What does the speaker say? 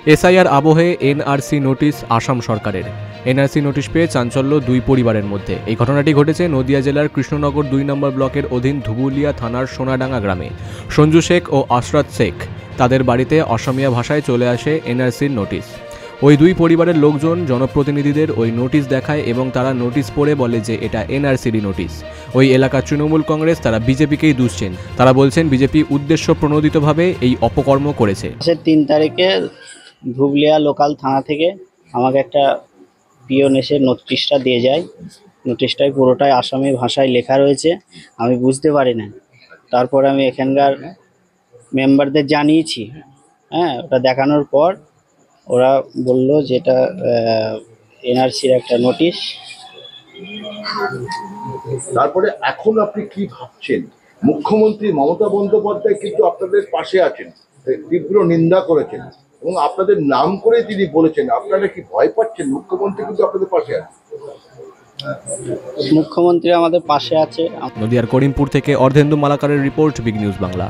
SIR আবহে NRC notice Assam সরকারের। NRC notice পেয়ে চাঞ্চল্য দুই পরিবারের মধ্যে। এই ঘটনাটি ঘটেছে নদিয়া জেলার কৃষ্ণনগর 2 নম্বর ব্লকের অধীন ধুবুলিয়া থানার সোনাডাঙ্গা গ্রামে। সঞ্জু শেখ ও আশরাত শেখ তাদের বাড়িতে অসমীয়া ভাষায় চলে আসে এনআরসির নোটিশ। ওই দুই পরিবারের লোকজন জনপ্রতিনিধিদের ওই নোটিশ দেখায় এবং তারা নোটিশ পড়ে বলে যে এটা এনআরসিরই নোটিশ। ওই এলাকার তৃণমূল কংগ্রেস তারা বিজেপিকেই দুষছেন। তারা বলছেন বিজেপি উদ্দেশ্য প্রণোদিতভাবে এই অপকর্ম করেছে। 3 তারিখে ধুবলিয়া লোকাল থানা থেকে আমাকে একটা পিওন এসে নোটিশটা দিয়ে যায়। নোটিশটায় পুরোটাই আসামি ভাষায় লেখা রয়েছে, আমি বুঝতে পারি না। তারপরে আমি এখানকার মেম্বারদের জানিয়েছি। ওটা দেখানোর পর ওরা বলল যে এটা এনআরসির একটা নোটিশ। তারপরে এখন আপনি কি ভাবছেন? মুখ্যমন্ত্রী মমতা বন্দ্যোপাধ্যায় কিন্তু আপনাদের পাশে আছেন, তীব্র নিন্দা করেছেন এবং আপনাদের নাম করে তিনি বলেছেন। আপনারা কি ভয় পাচ্ছেন? মুখ্যমন্ত্রী কিন্তু আপনাদের পাশে আছেন। মুখ্যমন্ত্রী আমাদের পাশে আছে। নদিয়ার করিমপুর থেকে অর্ধেন্দু মালাকারের রিপোর্ট, বিগ নিউজ বাংলা।